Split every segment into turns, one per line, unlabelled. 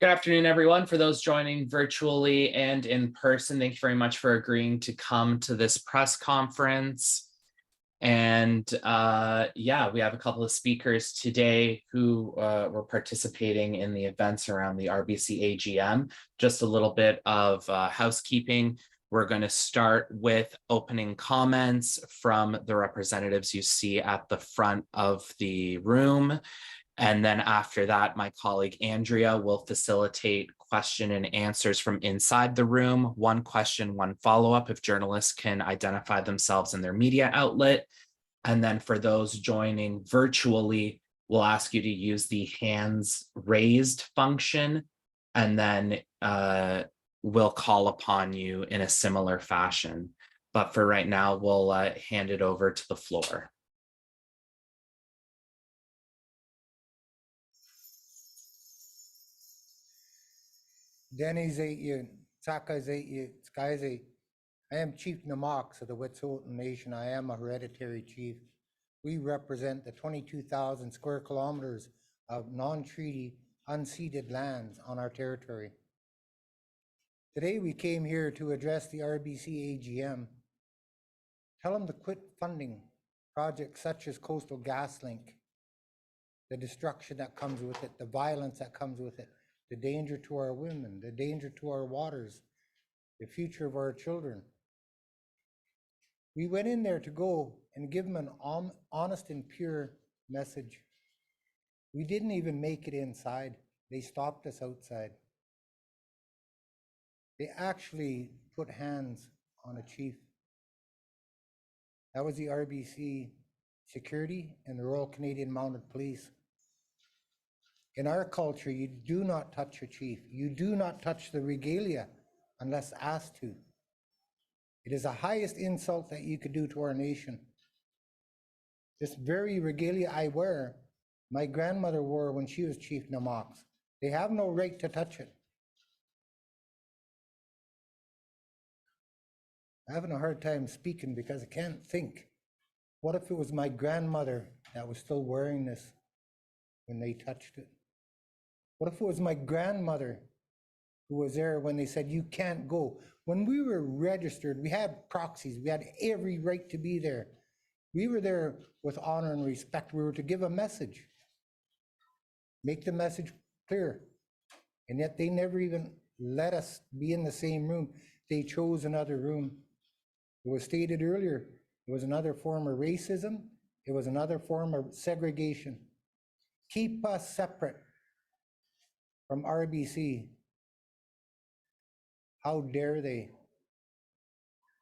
Good afternoon, everyone. For those joining virtually and in person, thank you very much for agreeing to come to this press conference. And yeah, we have a couple of speakers today who were participating in the events around the RBC AGM. Just a little bit of housekeeping. We're going to start with opening comments from the representatives you see at the front of the room. And then after that, my colleague Andrea will facilitate question and answers from inside the room. One question, one follow-up if journalists can identify themselves and their media outlet. And then for those joining virtually, we'll ask you to use the hands raised function, and then we'll call upon you in a similar fashion. But for right now, we'll hand it over to the floor.
Denny's 8 Saka's 8 Sky's 8. I am Chief Namox of the Wet'suwet'en Nation. I am a hereditary chief. We represent the 22,000 square kilometers of non-treaty unceded lands on our territory. Today we came here to address the RBC AGM. Tell them to quit funding projects such as Coastal GasLink, the destruction that comes with it, the violence that comes with it, the danger to our women, the danger to our waters, the future of our children. We went in there to go and give them an honest and pure message. We didn't even make it inside. They stopped us outside. They actually put hands on a chief. That was the RBC Security and the Royal Canadian Mounted Police. In our culture, you do not touch a chief. You do not touch the regalia unless asked to. It is the highest insult that you could do to our nation. This very regalia I wear, my grandmother wore when she was Chief Namox. They have no right to touch it. I'm having a hard time speaking because I can't think. What if it was my grandmother that was still wearing this when they touched it? What if it was my grandmother who was there when they said, you can't go? When we were registered, we had proxies. We had every right to be there. We were there with honor and respect. We were to give a message, make the message clear. And yet they never even let us be in the same room. They chose another room. It was stated earlier, it was another form of racism. It was another form of segregation. Keep us separate from RBC. How dare they?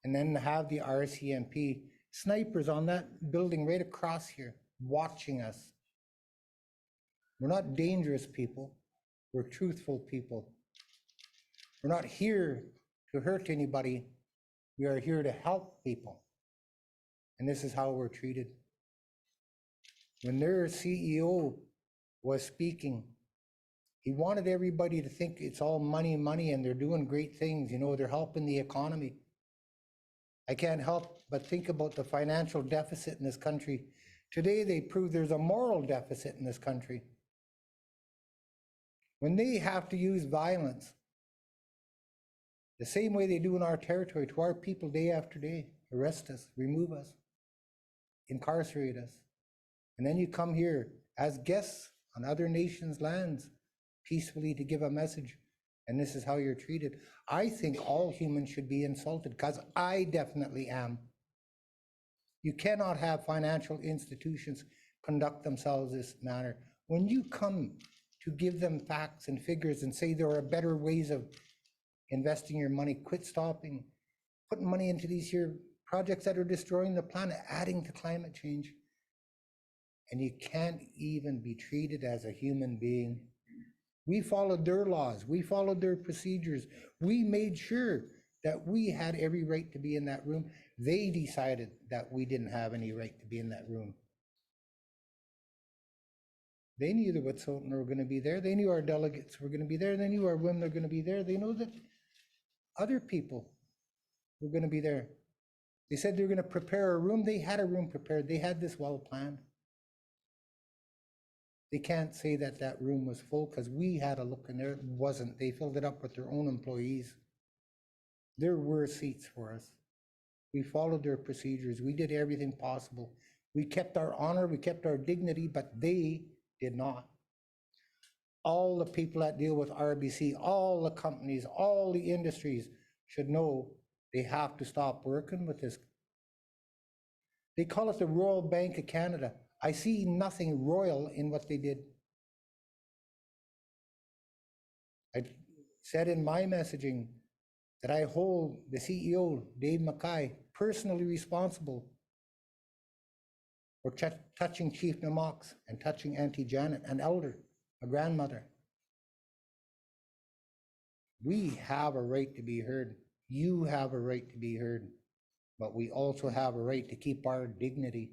And then have the RCMP snipers on that building right across here watching us. We're not dangerous people. We're truthful people. We're not here to hurt anybody. We are here to help people. And this is how we're treated. When their CEO was speaking, he wanted everybody to think it's all money, and they're doing great things. You know, they're helping the economy. I can't help but think about the financial deficit in this country. Today, they prove there's a moral deficit in this country. When they have to use violence, the same way they do in our territory, to our people day after day, arrest us, remove us, incarcerate us. And then you come here as guests on other nations' lands, peacefully to give a message, and this is how you're treated. I think all humans should be insulted, because I definitely am. You cannot have financial institutions conduct themselves this manner. When you come to give them facts and figures and say there are better ways of investing your money, quit stopping, putting money into these here projects that are destroying the planet, adding to climate change. And you can't even be treated as a human being. We followed their laws. We followed their procedures. We made sure that we had every right to be in that room. They decided that we didn't have any right to be in that room. They knew the Wet'suwet'en were going to be there. They knew our delegates were going to be there. They knew our women were going to be there. They know that other people were going to be there. They said they were going to prepare a room. They had a room prepared. They had this well planned. They can't say that that room was full because we had a look in there. It wasn't. They filled it up with their own employees. There were seats for us. We followed their procedures. We did everything possible. We kept our honor, we kept our dignity, but they did not. All the people that deal with RBC, all the companies, all the industries should know they have to stop working with this. They call it the Royal Bank of Canada. I see nothing royal in what they did. I said in my messaging that I hold the CEO, Dave Mackay, personally responsible for touching Chief Namox and touching Auntie Janet, an elder, a grandmother. We have a right to be heard. You have a right to be heard, but we also have a right to keep our dignity.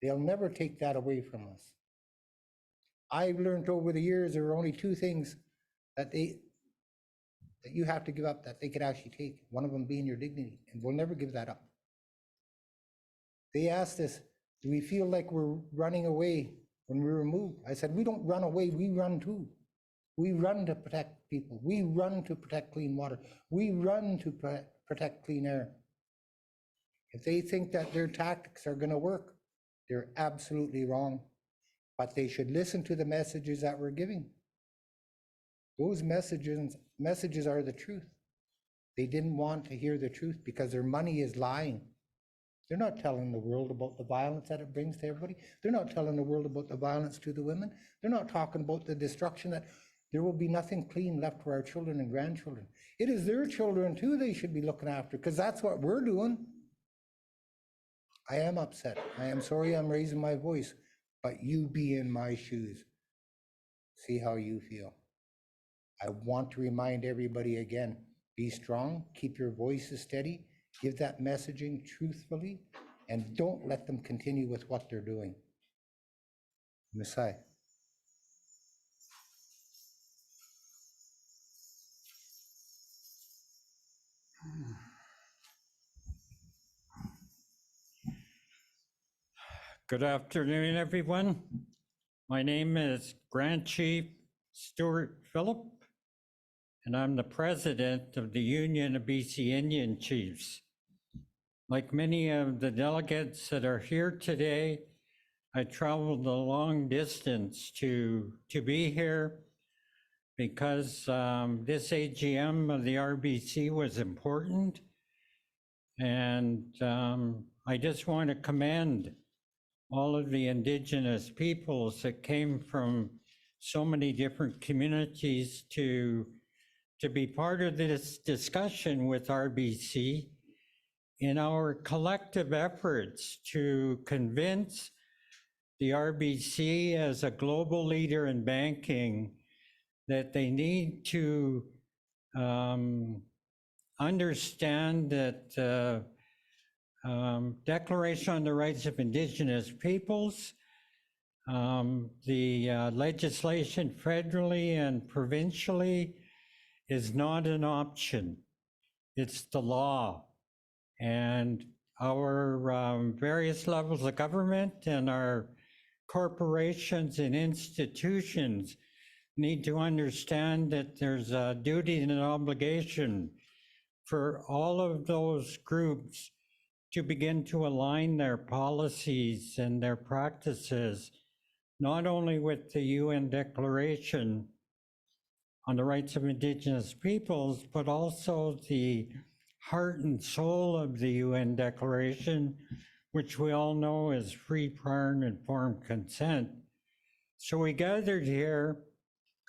They'll never take that away from us. I've learned over the years there are only two things that you have to give up that they could actually take, one of them being your dignity, and we'll never give that up. They asked us, do we feel like we're running away when we were moved? I said, we don't run away, we run too. We run to protect people. We run to protect clean water. We run to protect clean air. If they think that their tactics are gonna work, they're absolutely wrong. But they should listen to the messages that we're giving. Those messages are the truth. They didn't want to hear the truth because their money is lying. They're not telling the world about the violence that it brings to everybody. They're not telling the world about the violence to the women. They're not talking about the destruction that there will be nothing clean left for our children and grandchildren. It is their children too they should be looking after because that's what we're doing. I am upset. I am sorry I'm raising my voice, but you be in my shoes. See how you feel. I want to remind everybody again, be strong, keep your voices steady, give that messaging truthfully, and don't let them continue with what they're doing. Messiah.
Good afternoon, everyone. My name is Grand Chief Stuart Phillip, and I'm the president of the Union of BC Indian Chiefs. Like many of the delegates that are here today, I traveled a long distance to be here because this AGM of the RBC was important. And I just want to commend all of the Indigenous peoples that came from so many different communities to be part of this discussion with RBC in our collective efforts to convince the RBC as a global leader in banking that they need to understand that Declaration on the Rights of Indigenous Peoples, the legislation federally and provincially is not an option. It's the law. And our various levels of government and our corporations and institutions need to understand that there's a duty and an obligation for all of those groups to begin to align their policies and their practices, not only with the UN Declaration on the Rights of Indigenous Peoples, but also the heart and soul of the UN Declaration, which we all know is free, prior, and informed consent. So we gathered here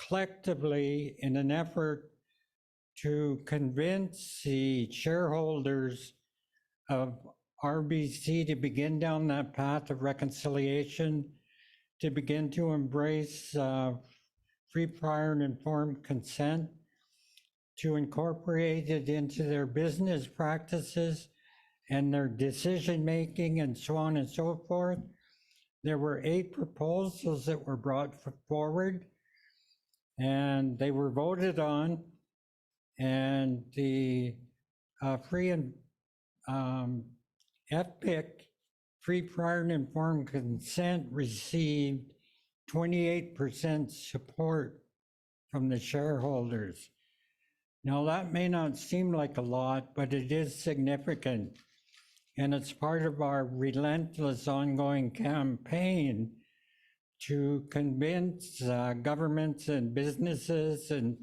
collectively in an effort to convince the shareholders of RBC to begin down that path of reconciliation, to begin to embrace free, prior, and informed consent, to incorporate it into their business practices and their decision-making and so on and so forth. There were 8 proposals that were brought forward and they were voted on, and the free and FPIC, free, prior, and informed consent, received 28% support from the shareholders. Now, that may not seem like a lot, but it is significant. And it's part of our relentless ongoing campaign to convince governments and businesses and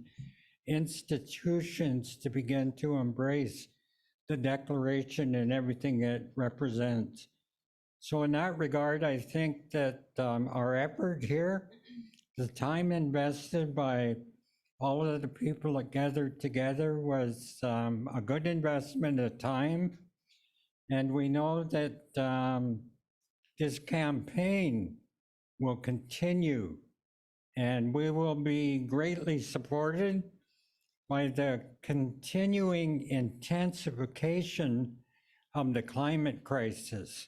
institutions to begin to embrace the Declaration and everything it represents. So in that regard, I think that our effort here, the time invested by all of the people that gathered together was a good investment of time. And we know that this campaign will continue, and we will be greatly supported by the continuing intensification of the climate crisis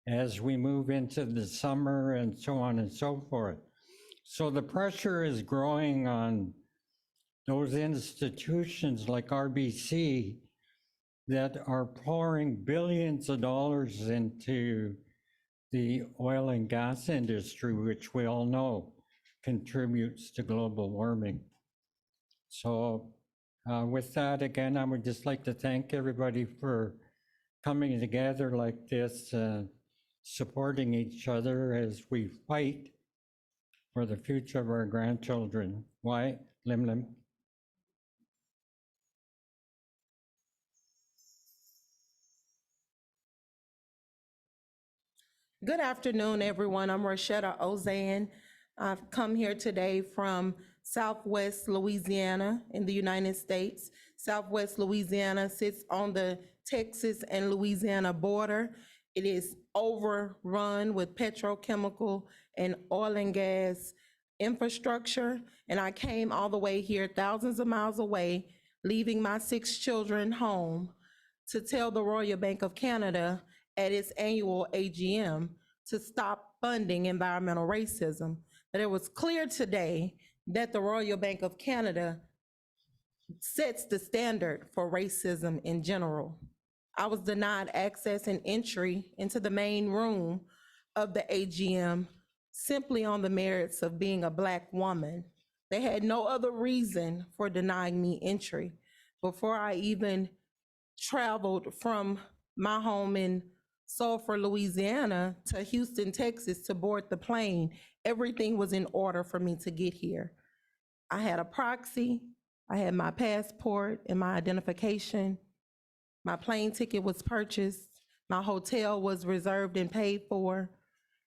as we move into the summer and so on and so forth. So the pressure is growing on those institutions like RBC that are pouring billions of dollars into the oil and gas industry, which we all know contributes to global warming. So with that, again, I would just like to thank everybody for coming together like this, supporting each other as we fight for the future of our grandchildren. Why, Lim Lim?
Good afternoon, everyone. I'm Rashetta Ozan. I've come here today from Southwest Louisiana in the United States. Southwest Louisiana sits on the Texas and Louisiana border. It is overrun with petrochemical and oil and gas infrastructure. And I came all the way here, thousands of miles away, leaving my 6 children home to tell the Royal Bank of Canada at its annual AGM to stop funding environmental racism. But it was clear today that the Royal Bank of Canada sets the standard for racism in general. I was denied access and entry into the main room of the AGM simply on the merits of being a Black woman. They had no other reason for denying me entry. Before I even traveled from my home in Sulphur, Louisiana to Houston, Texas to board the plane, everything was in order for me to get here. I had a proxy, I had my passport and my identification, my plane ticket was purchased, my hotel was reserved and paid for,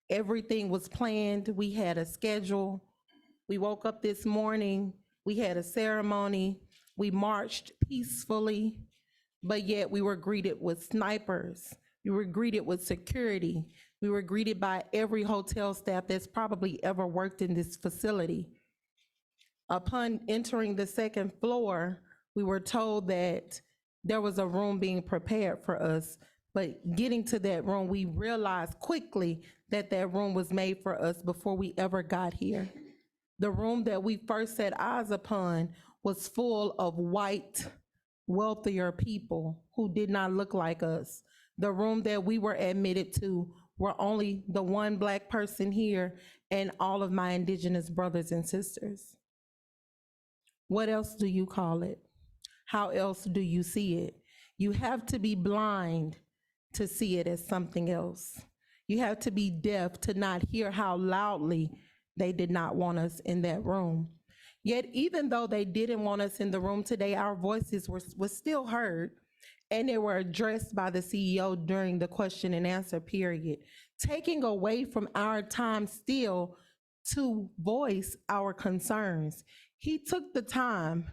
everything was planned, we had a schedule. We woke up this morning, we had a ceremony, we marched peacefully, but yet we were greeted with snipers. We were greeted with security. We were greeted by every hotel staff that's probably ever worked in this facility. Upon entering the second floor, we were told that there was a room being prepared for us, but getting to that room, we realized quickly that that room was made for us before we ever got here. The room that we first set eyes upon was full of white, wealthier people who did not look like us. The room that we were admitted to were only the one Black person here and all of my Indigenous brothers and sisters. What else do you call it? How else do you see it? You have to be blind to see it as something else. You have to be deaf to not hear how loudly they did not want us in that room. Yet even though they didn't want us in the room today, our voices were still heard, and they were addressed by the CEO during the question and answer period, taking away from our time still to voice our concerns. He took the time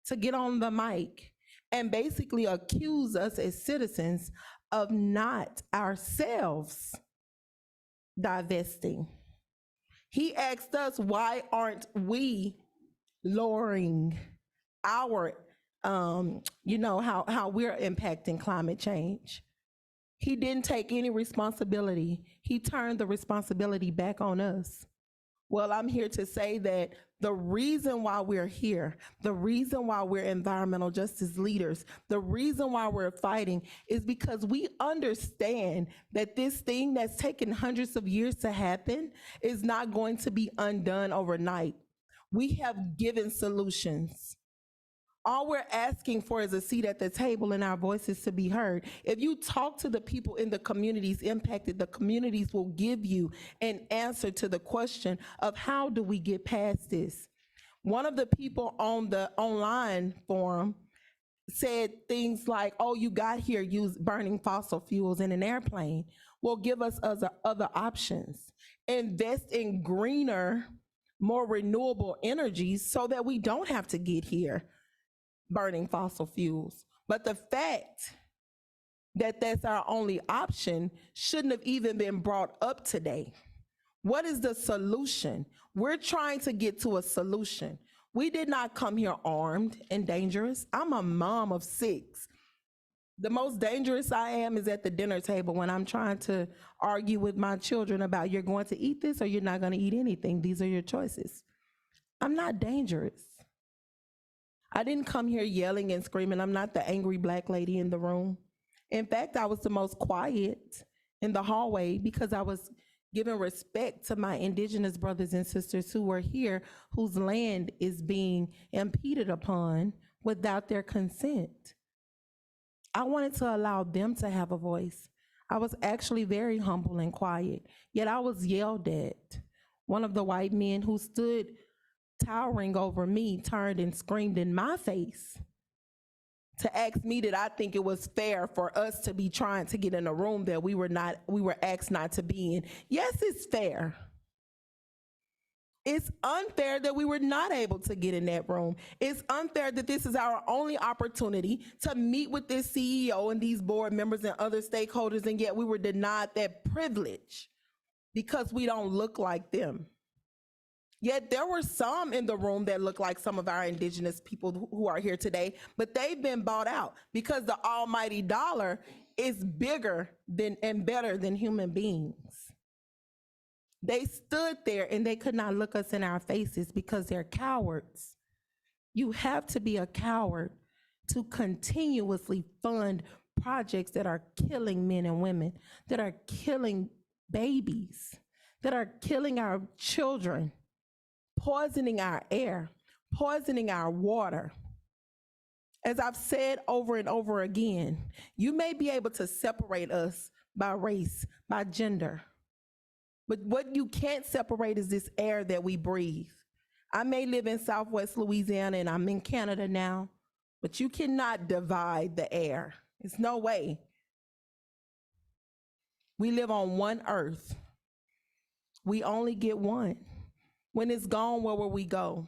to get on the mic and basically accuse us as citizens of not ourselves divesting. He asked us, why aren't we lowering our how we're impacting climate change. He didn't take any responsibility. He turned the responsibility back on us. Well, I'm here to say that the reason why we're here, the reason why we're environmental justice leaders, the reason why we're fighting is because we understand that this thing that's taken hundreds of years to happen is not going to be undone overnight. We have given solutions. All we're asking for is a seat at the table and our voices to be heard. If you talk to the people in the communities impacted, the communities will give you an answer to the question of how do we get past this. One of the people on the online forum said things like, oh, you got here burning fossil fuels in an airplane. Well, give us other options. Invest in greener, more renewable energies so that we don't have to get here burning fossil fuels. But the fact that that's our only option shouldn't have even been brought up today. What is the solution? We're trying to get to a solution. We did not come here armed and dangerous. I'm a mom of 6. The most dangerous I am is at the dinner table when I'm trying to argue with my children about you're going to eat this or you're not going to eat anything. These are your choices. I'm not dangerous. I didn't come here yelling and screaming. I'm not the angry Black lady in the room. In fact, I was the most quiet in the hallway because I was giving respect to my Indigenous brothers and sisters who were here, whose land is being impeded upon without their consent. I wanted to allow them to have a voice. I was actually very humble and quiet, yet I was yelled at. One of the white men who stood towering over me turned and screamed in my face to ask me did I think it was fair for us to be trying to get in a room that we were asked not to be in. Yes, it's fair. It's unfair that we were not able to get in that room. It's unfair that this is our only opportunity to meet with this CEO and these board members and other stakeholders, and yet we were denied that privilege because we don't look like them. Yet there were some in the room that look like some of our Indigenous people who are here today, but they've been bought out because the almighty dollar is bigger than and better than human beings. They stood there and they could not look us in our faces because they're cowards. You have to be a coward to continuously fund projects that are killing men and women, that are killing babies, that are killing our children, poisoning our air, poisoning our water. As I've said over and over again, you may be able to separate us by race, by gender, but what you can't separate is this air that we breathe. I may live in Southwest Louisiana and I'm in Canada now, but you cannot divide the air. It's no way. We live on one earth. We only get one. When it's gone, where will we go?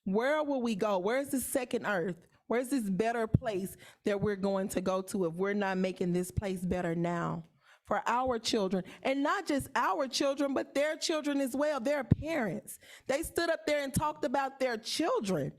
Where will we go? Where's the second earth? Where's this better place that we're going to go to if we're not making this place better now for our children? And not just our children, but their children as well, their parents. They stood up there and talked about their children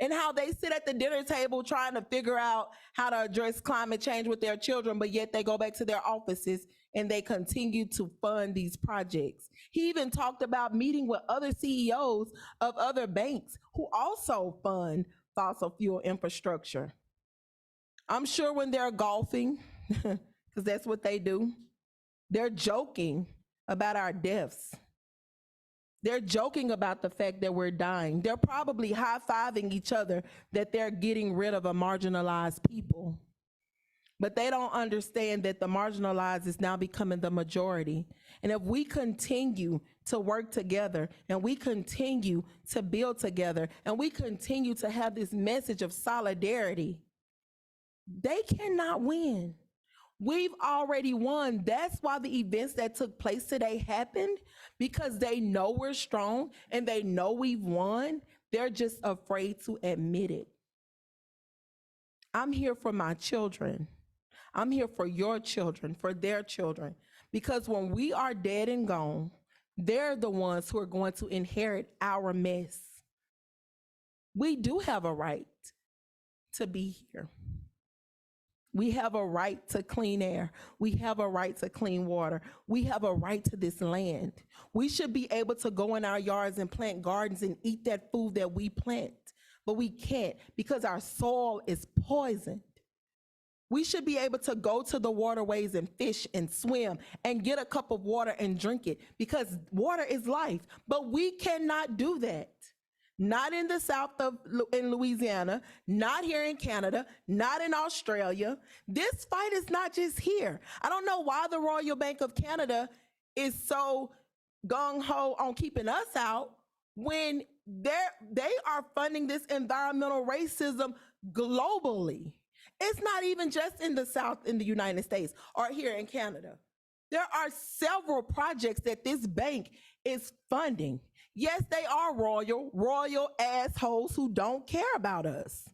and how they sit at the dinner table trying to figure out how to address climate change with their children, but yet they go back to their offices and they continue to fund these projects. He even talked about meeting with other CEOs of other banks who also fund fossil fuel infrastructure. I'm sure when they're golfing, because that's what they do, they're joking about our deaths. They're joking about the fact that we're dying. They're probably high-fiving each other that they're getting rid of a marginalized people. But they don't understand that the marginalized is now becoming the majority. And if we continue to work together and we continue to build together and we continue to have this message of solidarity, they cannot win. We've already won. That's why the events that took place today happened, because they know we're strong and they know we've won. They're just afraid to admit it. I'm here for my children. I'm here for your children, for their children, because when we are dead and gone, they're the ones who are going to inherit our mess. We do have a right to be here. We have a right to clean air. We have a right to clean water. We have a right to this land. We should be able to go in our yards and plant gardens and eat that food that we plant, but we can't because our soil is poisoned. We should be able to go to the waterways and fish and swim and get a cup of water and drink it because water is life, but we cannot do that. Not in the south in Louisiana, not here in Canada, not in Australia. This fight is not just here. I don't know why the Royal Bank of Canada is so gung-ho on keeping us out when they are funding this environmental racism globally. It's not even just in the South in the United States or here in Canada. There are several projects that this bank is funding. Yes, they are royal assholes who don't care about us.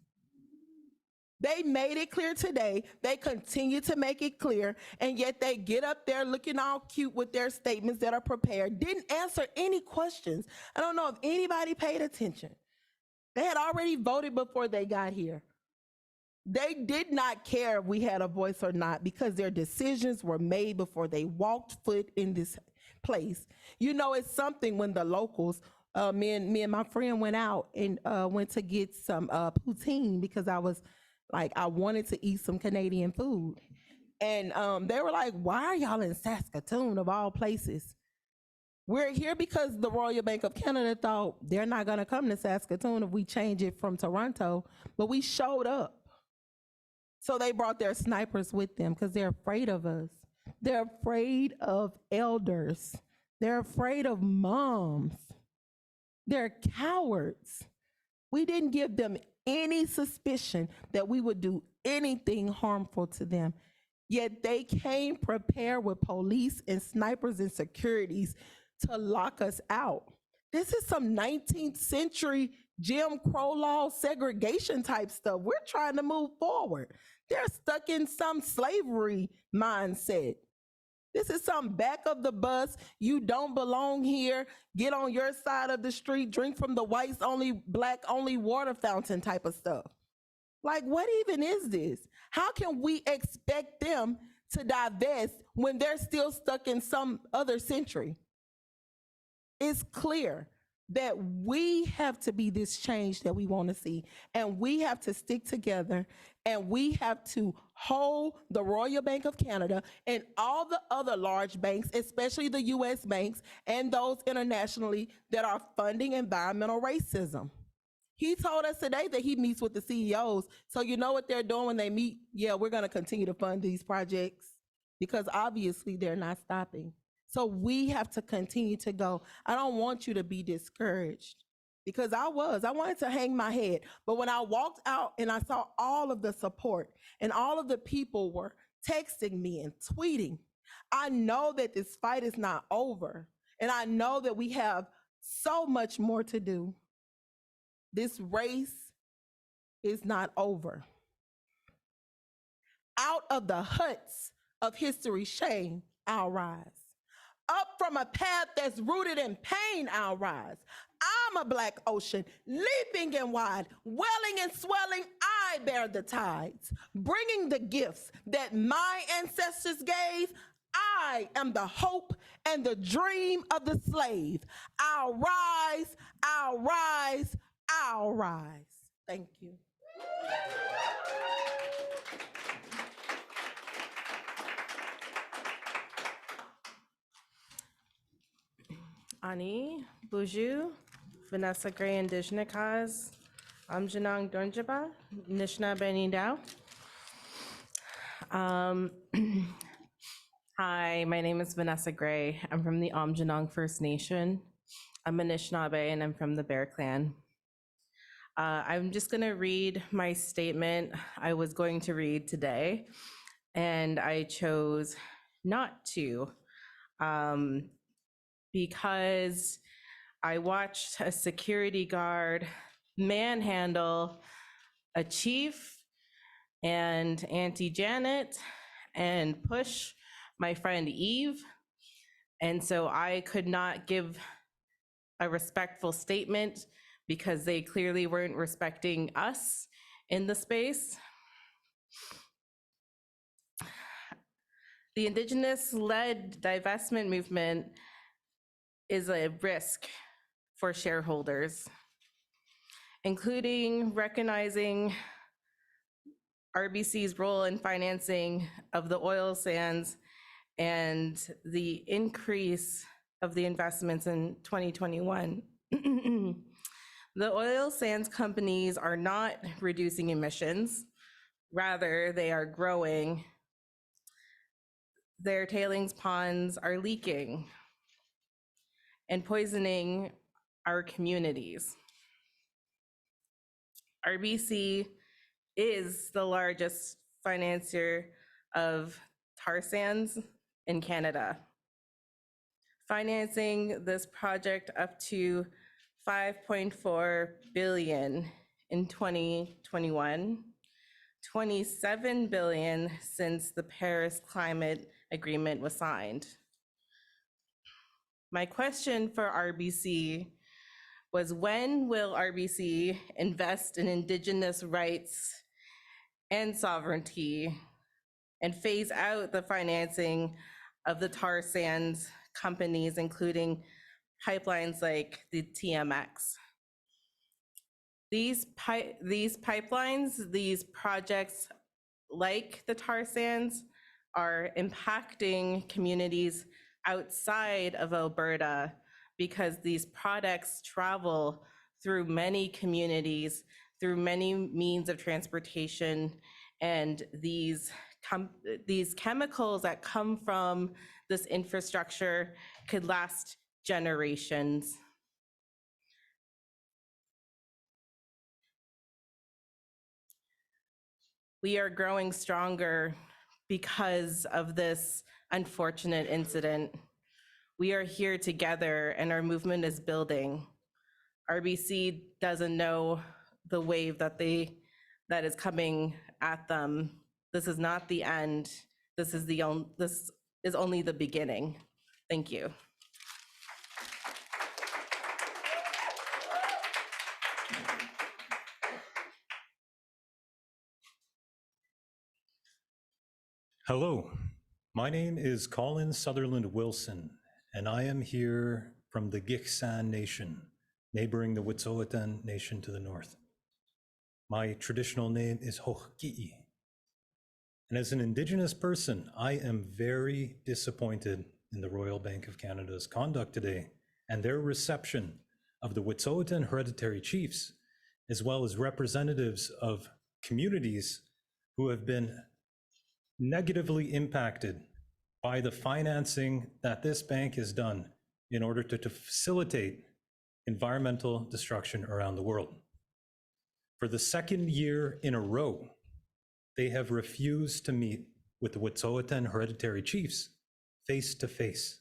They made it clear today. They continue to make it clear, and yet they get up there looking all cute with their statements that are prepared, didn't answer any questions. I don't know if anybody paid attention. They had already voted before they got here. They did not care if we had a voice or not because their decisions were made before they walked foot in this place. You know, it's something when the locals, me and my friend went out and went to get some poutine because I wanted to eat some Canadian food. And they were like, why are y'all in Saskatoon of all places? We're here because the Royal Bank of Canada thought they're not gonna come to Saskatoon if we change it from Toronto, but we showed up. So they brought their snipers with them because they're afraid of us. They're afraid of elders. They're afraid of moms. They're cowards. We didn't give them any suspicion that we would do anything harmful to them. Yet they came prepared with police and snipers and securities to lock us out. This is some 19th century Jim Crow law segregation type stuff. We're trying to move forward. They're stuck in some slavery mindset. This is some back of the bus, you don't belong here, get on your side of the street, drink from the whites only, black only water fountain type of stuff. Like, what even is this? How can we expect them to divest when they're still stuck in some other century? It's clear that we have to be this change that we want to see, and we have to stick together, and we have to hold the Royal Bank of Canada and all the other large banks, especially the US banks and those internationally that are funding environmental racism. He told us today that he meets with the CEOs. So you know what they're doing when they meet? Yeah, we're going to continue to fund these projects because obviously they're not stopping. So we have to continue to go. I don't want you to be discouraged because I wanted to hang my head. But when I walked out and I saw all of the support and all of the people were texting me and tweeting, I know that this fight is not over. And I know that we have so much more to do. This race is not over. Out of the huts of history's shame, I'll rise. Up from a path that's rooted in pain, I'll rise. I'm a black ocean, leaping and wide, welling and swelling, I bear the tides, bringing the gifts that my ancestors gave. I am the hope and the dream of the slave. I'll rise, I'll rise, I'll rise. Thank you.
Ani, Buju, Vanessa Gray, Indigenous, Amjanang Donjaba, Nishna Beni Dao. Hi, my name is Vanessa Gray. I'm from the Amjanang First Nation. I'm Anishinaabe and I'm from the Bear Clan. I'm just gonna read my statement I was going to read today, and I chose not to because I watched a security guard manhandle a chief and Auntie Janet and push my friend Eve. And so I could not give a respectful statement because they clearly weren't respecting us in the space. The Indigenous-led divestment movement is a risk for shareholders, including recognizing RBC's role in financing of the oil sands and the increase of the investments in 2021. The oil sands companies are not reducing emissions, rather they are growing. Their tailings ponds are leaking and poisoning our communities. RBC is the largest financier of tar sands in Canada, financing this project up to $5.4 billion in 2021, $27 billion since the Paris Climate Agreement was signed. My question for RBC was, when will RBC invest in Indigenous rights and sovereignty and phase out the financing of the tar sands companies, including pipelines like the TMX? These pipelines, these projects like the tar sands are impacting communities outside of Alberta because these products travel through many communities, through many means of transportation, and these chemicals that come from this infrastructure could last generations. We are growing stronger because of this unfortunate incident. We are here together and our movement is building. RBC doesn't know the wave that is coming at them. This is not the end. This is only the beginning. Thank you.
Hello, my name is Colin Sutherland Wilson, and I am here from the Gitxsan Nation, neighboring the Wet'suwet'en Nation to the north. My traditional name is Hochki'i. And as an Indigenous person, I am very disappointed in the Royal Bank of Canada's conduct today and their reception of the Wet'suwet'en Hereditary chiefs, as well as representatives of communities who have been negatively impacted by the financing that this bank has done in order to facilitate environmental destruction around the world. For the second year in a row, they have refused to meet with the Wet'suwet'en Hereditary chiefs face to face.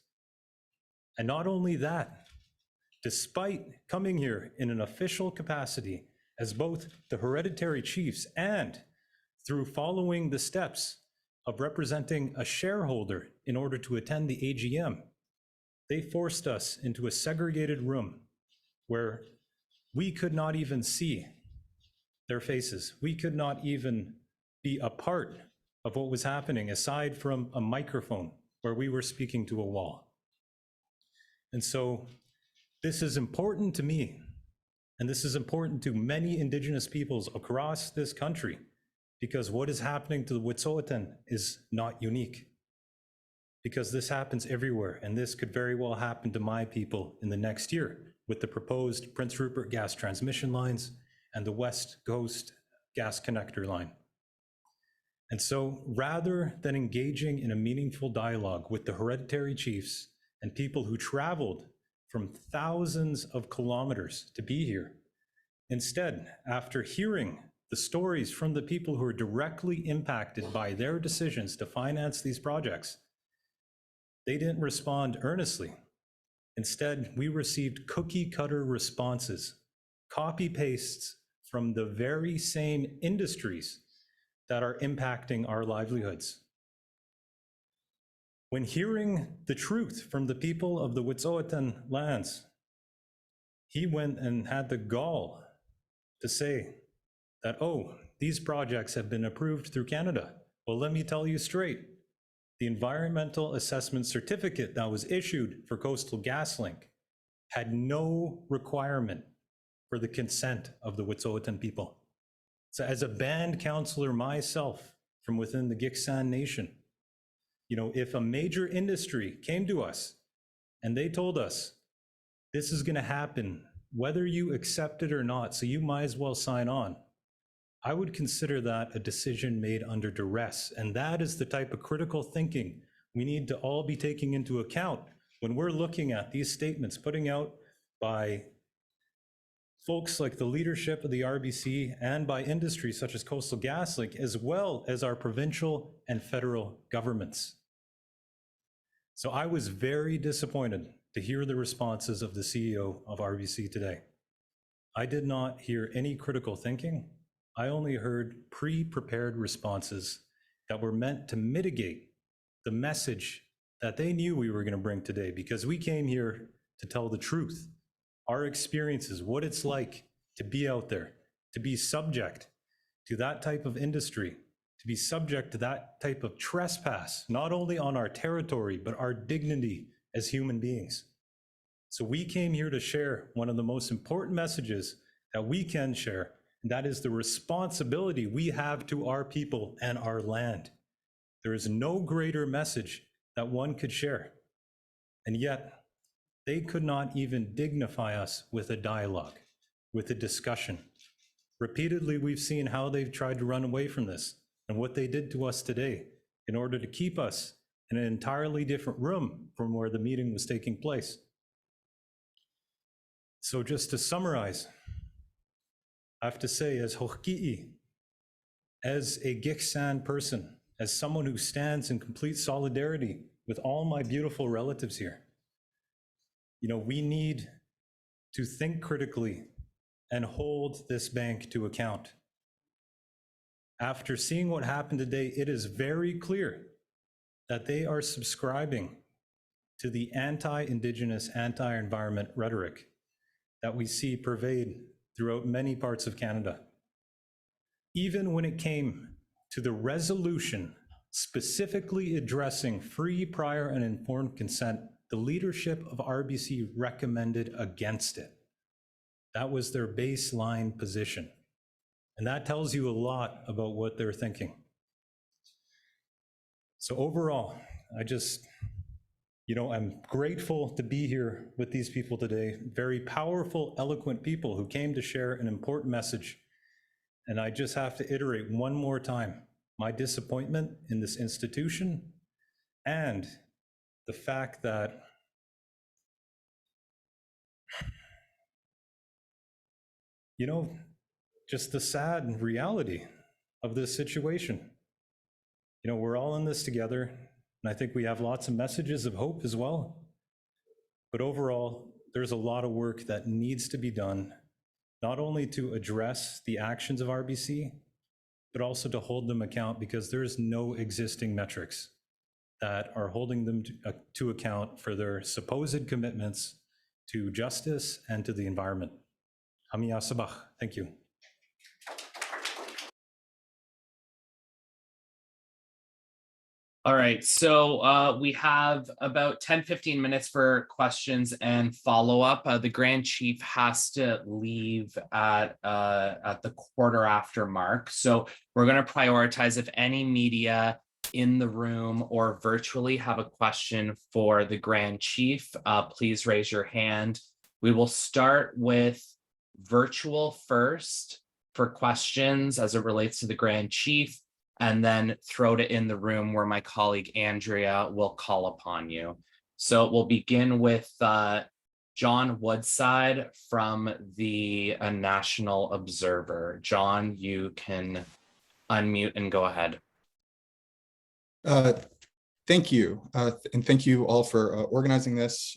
And not only that, despite coming here in an official capacity as both the hereditary chiefs and through following the steps of representing a shareholder in order to attend the AGM, they forced us into a segregated room where we could not even see their faces. We could not even be a part of what was happening aside from a microphone where we were speaking to a wall. And so this is important to me, and this is important to many Indigenous peoples across this country, because what is happening to the Wet'suwet'en is not unique, because this happens everywhere, and this could very well happen to my people in the next year with the proposed Prince Rupert gas transmission lines and the West Coast gas connector line. And so rather than engaging in a meaningful dialogue with the hereditary chiefs and people who traveled from thousands of kilometers to be here, instead, after hearing the stories from the people who are directly impacted by their decisions to finance these projects, they didn't respond earnestly. Instead, we received cookie cutter responses, copy pastes from the very same industries that are impacting our livelihoods. When hearing the truth from the people of the Wet'suwet'en lands, he went and had the gall to say that, oh, these projects have been approved through Canada. Well, let me tell you straight, The environmental assessment certificate that was issued for Coastal GasLink had no requirement for the consent of the Wet'suwet'en people. So as a band counselor myself from within the Giksan Nation, you know, if a major industry came to us and they told us, this is gonna happen, whether you accept it or not, so you might as well sign on, I would consider that a decision made under duress. And that is the type of critical thinking we need to all be taking into account when we're looking at these statements putting out by folks like the leadership of the RBC and by industries such as Coastal GasLink, as well as our provincial and federal governments. So I was very disappointed to hear the responses of the CEO of RBC today. I did not hear any critical thinking. I only heard pre-prepared responses that were meant to mitigate the message that they knew we were going to bring today, because we came here to tell the truth, our experiences, what it's like to be out there, to be subject to that type of industry, to be subject to that type of trespass, not only on our territory, but our dignity as human beings. So we came here to share one of the most important messages that we can share, and that is the responsibility we have to our people and our land. There is no greater message that one could share. And yet, they could not even dignify us with a dialogue, with a discussion. Repeatedly, we've seen how they've tried to run away from this and what they did to us today in order to keep us in an entirely different room from where the meeting was taking place. So just to summarize, I have to say, as Ho'ki'i, as a Giksan person, as someone who stands in complete solidarity with all my beautiful relatives here, you know, we need to think critically and hold this bank to account. After seeing what happened today, it is very clear that they are subscribing to the anti-Indigenous, anti-environment rhetoric that we see pervade throughout many parts of Canada. Even when it came to the resolution specifically addressing free, prior, and informed consent, the leadership of RBC recommended against it. That was their baseline position. And that tells you a lot about what they're thinking. So overall, I'm grateful to be here with these people today. Very powerful, eloquent people who came to share an important message. And I just have to iterate one more time my disappointment in this institution and the fact that just the sad reality of this situation. We're all in this together, and I think we have lots of messages of hope as well. But overall, there's a lot of work that needs to be done, not only to address the actions of RBC, but also to hold them account, because there's no existing metrics that are holding them to account for their supposed commitments to justice and to the environment. Hamiya Sabah, thank you.
All right, so we have about 10-15 minutes for questions and follow-up. The Grand Chief has to leave at the quarter after mark. So we're going to prioritize if any media in the room or virtually have a question for the Grand Chief, please raise your hand. We will start with virtual first for questions as it relates to the Grand Chief, and then throw it in the room where my colleague Andrea will call upon you. So we'll begin with John Woodside from the National Observer. John, you can unmute and go ahead.
Thank you. And thank you all for organizing this.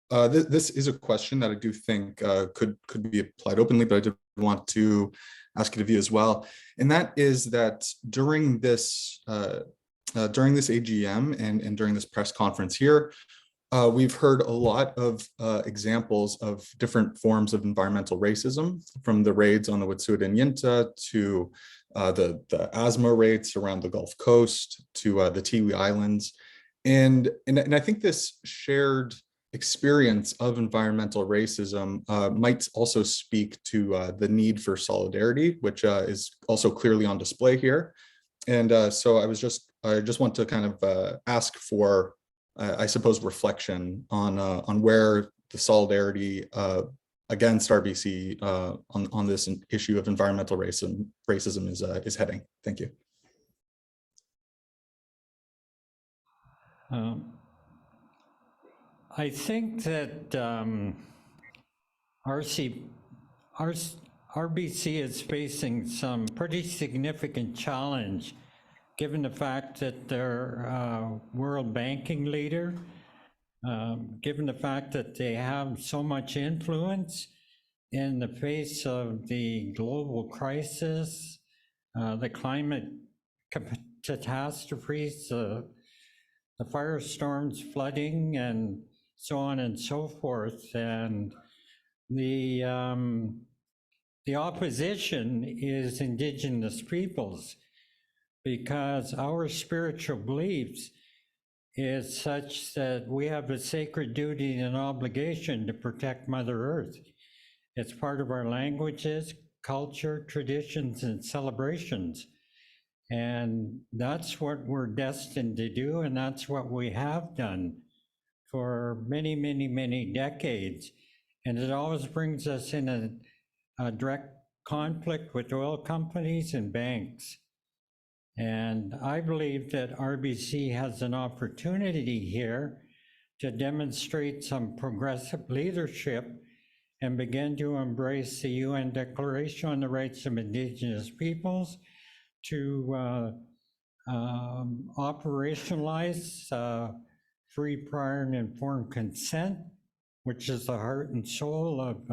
This is a question that I do think could be applied openly, but I did want to ask it of you as well. And that is that during this AGM and during this press conference here, we've heard a lot of examples of different forms of environmental racism, from the raids on the Wet'suwet'en Yintah to the asthma rates around the Gulf Coast to the Tiwi Islands. And I think this shared experience of environmental racism might also speak to the need for solidarity, which is also clearly on display here. And so I just want to kind of ask for, I suppose, reflection on where the solidarity against RBC on this issue of environmental racism is heading. Thank you.
I think that RBC is facing some pretty significant challenge, given the fact that they're a world banking leader, given the fact that they have so much influence in the face of the global crisis, the climate catastrophes, the firestorms, flooding, and so on and so forth. And the opposition is Indigenous peoples, because our spiritual beliefs is such that we have a sacred duty and obligation to protect Mother Earth. It's part of our languages, culture, traditions, and celebrations. And that's what we're destined to do, and that's what we have done for many, many, many decades. And it always brings us in a direct conflict with oil companies and banks. And I believe that RBC has an opportunity here to demonstrate some progressive leadership and begin to embrace the UN Declaration on the Rights of Indigenous Peoples, to operationalize free, prior, and informed consent, which is the heart and soul of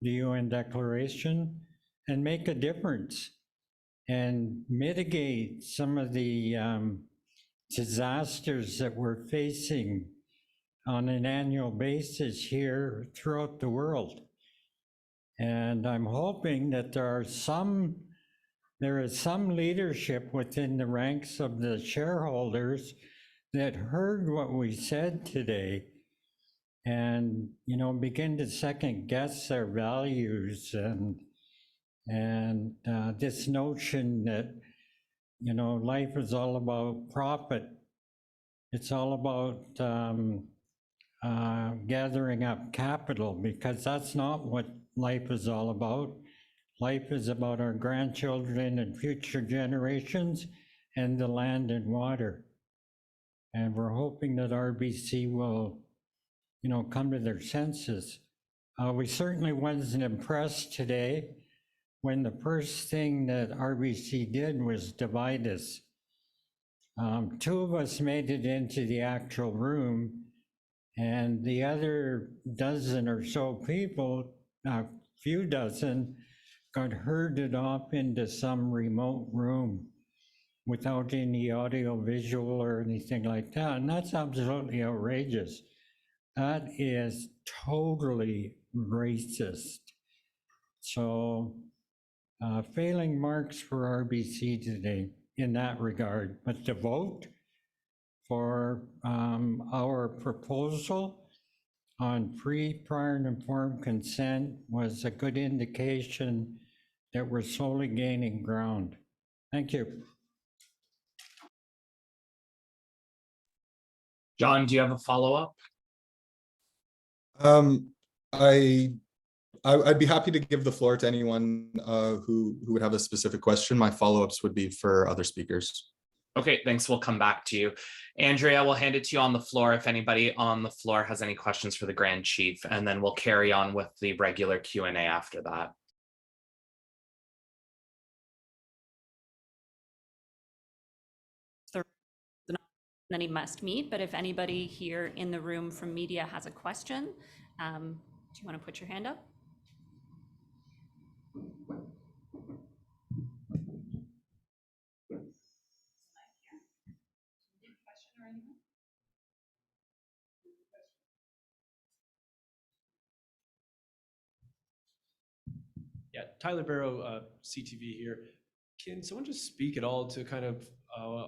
the UN Declaration, and make a difference and mitigate some of the disasters that we're facing on an annual basis here throughout the world. And I'm hoping that there is some leadership within the ranks of the shareholders that heard what we said today and, you know, begin to second guess their values and this notion that, you know, life is all about profit. It's all about gathering up capital, because that's not what life is all about. Life is about our grandchildren and future generations and the land and water. And we're hoping that RBC will, you know, come to their senses. We certainly wasn't impressed today when the first thing that RBC did was divide us. Two of us made it into the actual room, and the other dozen or so people, a few dozen, got herded off into some remote room without any audio, visual, or anything like that. And that's absolutely outrageous. That is totally racist. So failing marks for RBC today in that regard, but to vote for our proposal on free, prior, and informed consent was a good indication that we're slowly gaining ground. Thank you.
John, do you have a follow-up?
I'd be happy to give the floor to anyone who would have a specific question. My follow-ups would be for other speakers.
Okay, thanks. We'll come back to you. Andrea, we'll hand it to you on the floor if anybody on the floor has any questions for the Grand Chief, and then we'll carry on with the regular Q&A after that.
Any must meet, but if anybody here in the room from media has a question, do you want to put your hand up?
Yeah, Tyler Barrow, CTV here. Can someone just speak at all to kind of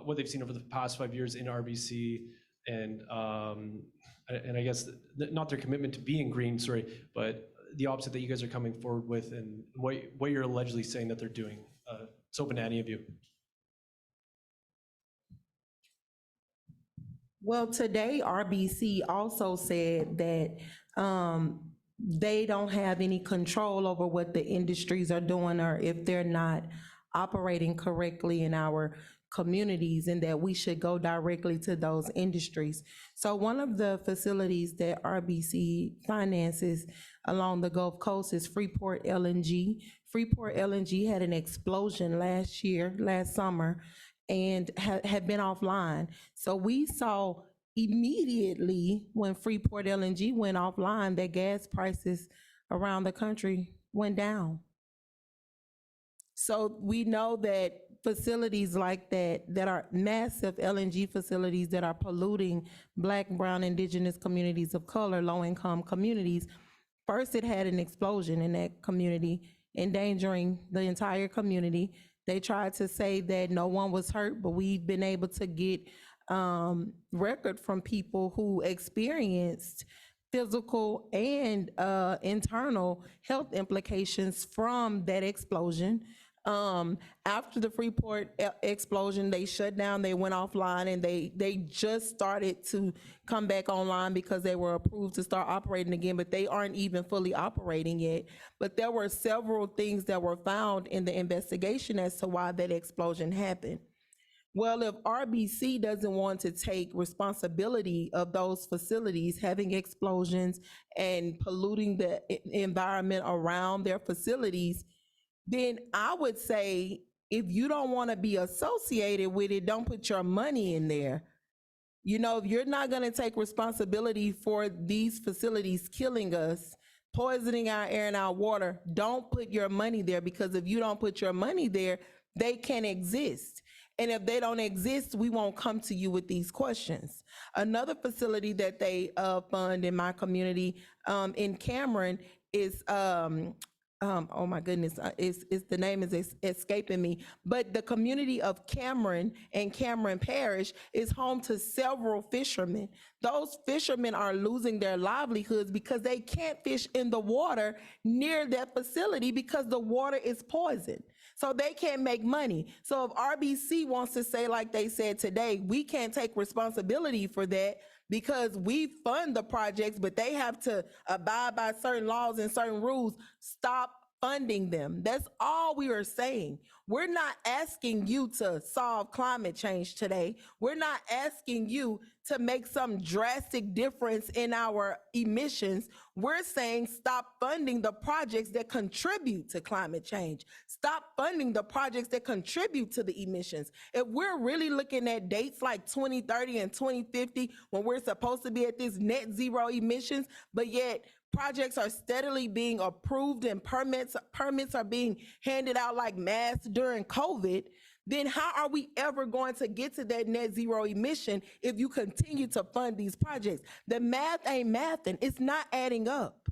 what they've seen over the past 5 years in RBC and I guess not their commitment to being green, sorry, but the opposite that you guys are coming forward with and what you're allegedly saying that they're doing? It's open to any of you.
Well, today RBC also said that they don't have any control over what the industries are doing or if they're not operating correctly in our communities, and that we should go directly to those industries. So one of the facilities that RBC finances along the Gulf Coast is Freeport LNG. Freeport LNG had an explosion last summer, and had been offline. So we saw immediately when Freeport LNG went offline that gas prices around the country went down. So we know that facilities like that are massive LNG facilities that are polluting Black, Brown, Indigenous communities of color, low-income communities. First, it had an explosion in that community, endangering the entire community. They tried to say that no one was hurt, but we've been able to get record from people who experienced physical and internal health implications from that explosion. After the Freeport explosion, they shut down, they went offline, and they just started to come back online because they were approved to start operating again, but they aren't even fully operating yet. But there were several things that were found in the investigation as to why that explosion happened. Well, if RBC doesn't want to take responsibility of those facilities having explosions and polluting the environment around their facilities, then I would say, if you don't want to be associated with it, don't put your money in there. You know, if you're not going to take responsibility for these facilities killing us, poisoning our air and our water, don't put your money there, because if you don't put your money there, they can't exist. And if they don't exist, we won't come to you with these questions. Another facility that they fund in my community in Cameron is, oh my goodness, the name is escaping me, but the community of Cameron and Cameron Parish is home to several fishermen. Those fishermen are losing their livelihoods because they can't fish in the water near that facility because the water is poisoned. So they can't make money. So if RBC wants to say, like they said today, we can't take responsibility for that because we fund the projects, but they have to abide by certain laws and certain rules, stop funding them. That's all we are saying. We're not asking you to solve climate change today. We're not asking you to make some drastic difference in our emissions. We're saying stop funding the projects that contribute to climate change. Stop funding the projects that contribute to the emissions. If we're really looking at dates like 2030 and 2050, when we're supposed to be at this net zero emissions, but yet projects are steadily being approved and permits are being handed out like mass during COVID, then how are we ever going to get to that net zero emission if you continue to fund these projects? The math ain't mathing. It's not adding up.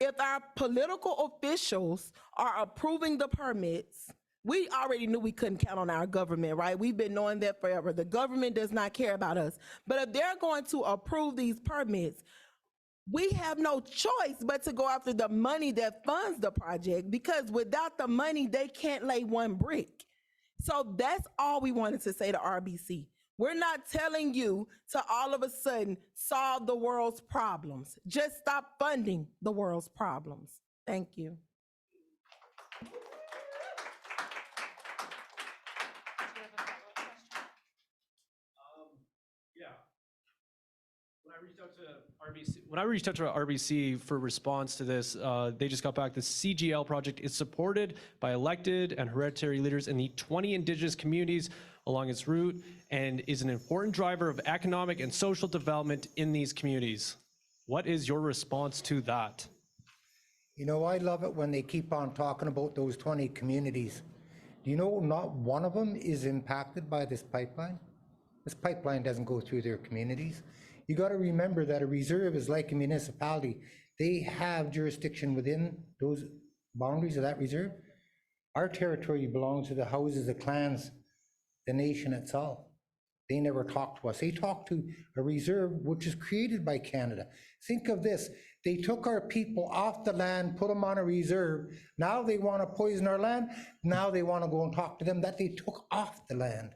If our political officials are approving the permits, we already knew we couldn't count on our government, right? We've been knowing that forever. The government does not care about us. But if they're going to approve these permits, we have no choice but to go after the money that funds the project, because without the money, they can't lay one brick. So that's all we wanted to say to RBC. We're not telling you to all of a sudden solve the world's problems. Just stop funding the world's problems. Thank you.
When I reached out to RBC for response to this, they just got back. The CGL project is supported by elected and hereditary leaders in the 20 Indigenous communities along its route and is an important driver of economic and social development in these communities. What is your response to that?
You know, I love it when they keep on talking about those 20 communities. Do you know not one of them is impacted by this pipeline? This pipeline doesn't go through their communities. You got to remember that a reserve is like a municipality. They have jurisdiction within those boundaries of that reserve. Our territory belongs to the houses, the clans, the nation itself. They never talked to us. They talked to a reserve which is created by Canada. Think of this. They took our people off the land, put them on a reserve. Now they want to poison our land. Now they want to go and talk to them that they took off the land.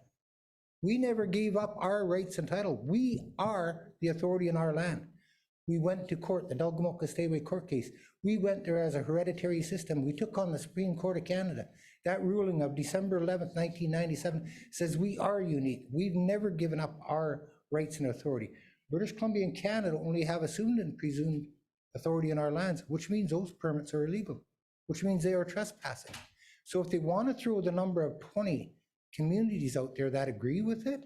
We never gave up our rights and title. We are the authority in our land. We went to court, the Delgamuukw court case. We went there as a hereditary system. We took on the Supreme Court of Canada. That ruling of December 11th, 1997 says we are unique. We've never given up our rights and authority. British Columbia and Canada only have assumed and presumed authority in our lands, which means those permits are illegal, which means they are trespassing. So if they want to throw the number of 20 communities out there that agree with it,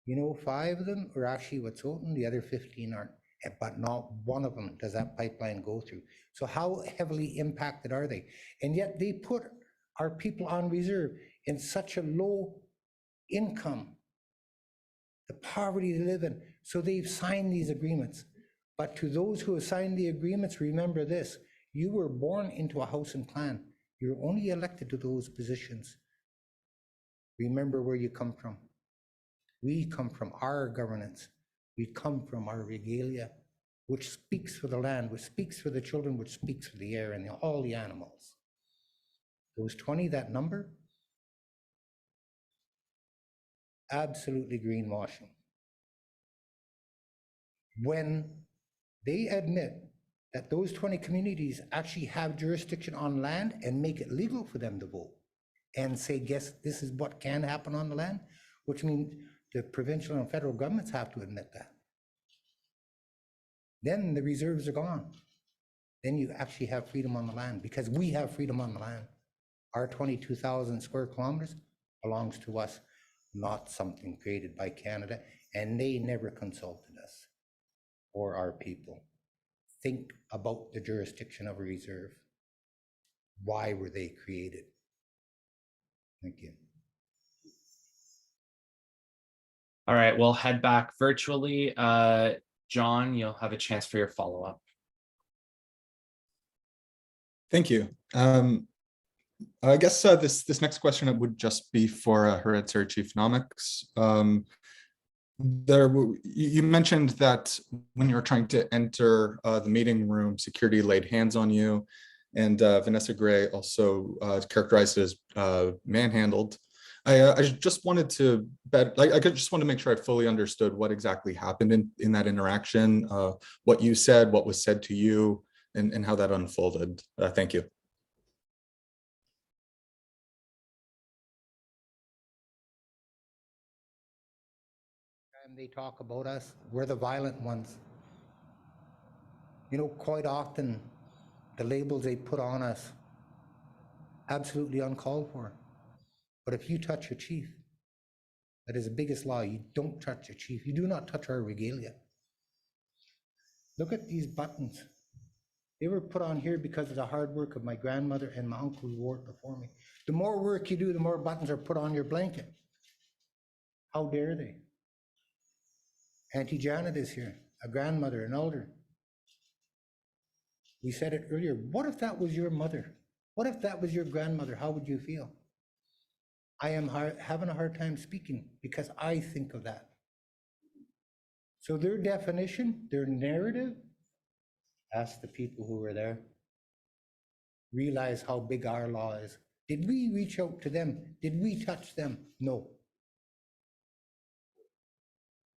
you know, 5 of them are actually Wet'suwet'en, the other 15 aren't, but not one of them does that pipeline go through. So how heavily impacted are they? And yet they put our people on reserve in such a low income, the poverty they live in. So they've signed these agreements. But to those who have signed the agreements, remember this: you were born into a house and clan. You're only elected to those positions. Remember where you come from. We come from our governance. We come from our regalia, which speaks for the land, which speaks for the children, which speaks for the air and all the animals. Those 20, that number, absolutely greenwashing. When they admit that those 20 communities actually have jurisdiction on land and make it legal for them to vote and say, guess this is what can happen on the land, which means the provincial and federal governments have to admit that. Then the reserves are gone. Then you actually have freedom on the land, because we have freedom on the land. Our 22,000 square kilometers belongs to us, not something created by Canada, and they never consulted us or our people. Think about the jurisdiction of a reserve. Why were they created? Thank you.
All right, we'll head back virtually. John, you'll have a chance for your follow-up.
Thank you. I guess this next question would just be for Hereditary Chief Nomics. You mentioned that when you were trying to enter the meeting room, security laid hands on you, and Vanessa Gray also characterized it as manhandled. I just wanted to just want to make sure I fully understood what exactly happened in that interaction, what you said, what was said to you, and how that unfolded. Thank you.
They talk about us, we're the violent ones. You know, quite often the labels they put on us, absolutely uncalled for. But if you touch your chief, that is the biggest law. You don't touch your chief. You do not touch our regalia. Look at these buttons. They were put on here because of the hard work of my grandmother and my uncle who wore it before me. The more work you do, the more buttons are put on your blanket. How dare they? Auntie Janet is here, a grandmother, an elder. We said it earlier. What if that was your mother? What if that was your grandmother? How would you feel? I am having a hard time speaking because I think of that. So their definition, their narrative, ask the people who were there, realize how big our law is. Did we reach out to them? Did we touch them? No.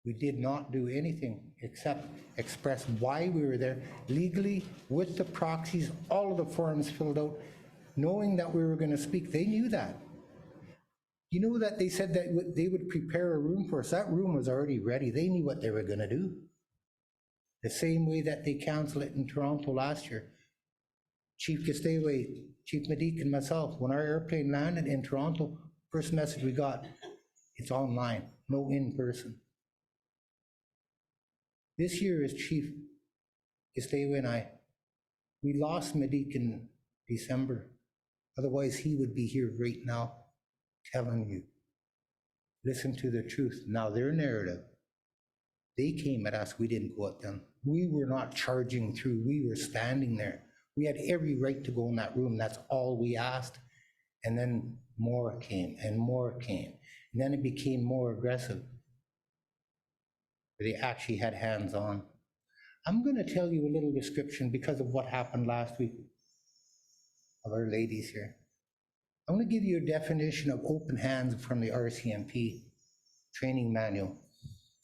We did not do anything except express why we were there legally with the proxies, all of the forms filled out, knowing that we were going to speak. They knew that. You know that they said that they would prepare a room for us. That room was already ready. They knew what they were going to do. The same way that they canceled it in Toronto last year. Chief Gastaway, Chief Medik, and myself, when our airplane landed in Toronto, first message we got, it's online, no in person. This year as Chief Gastaway and I, we lost Medik in December. Otherwise, he would be here right now telling you, listen to the truth. Now their narrative, they came at us, we didn't go at them. We were not charging through, we were standing there. We had every right to go in that room, that's all we asked. And then more came and more came. And then it became more aggressive. They actually had hands on. I'm going to tell you a little description because of what happened last week of our ladies here. I'm going to give you a definition of open hands from the RCMP training manual.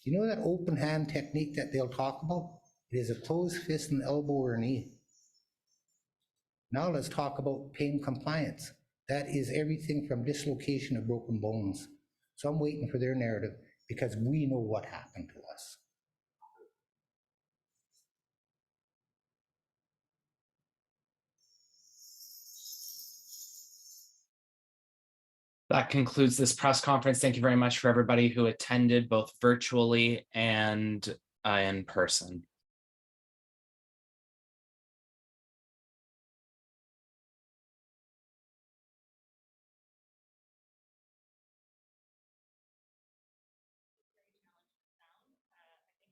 You know that open hand technique that they'll talk about? It is a closed fist, an elbow, or a knee. Now let's talk about pain compliance. That is everything from dislocation of broken bones. So I'm waiting for their narrative because we know what happened to us.
That concludes this press conference. Thank you very much for everybody who attended both virtually and in person.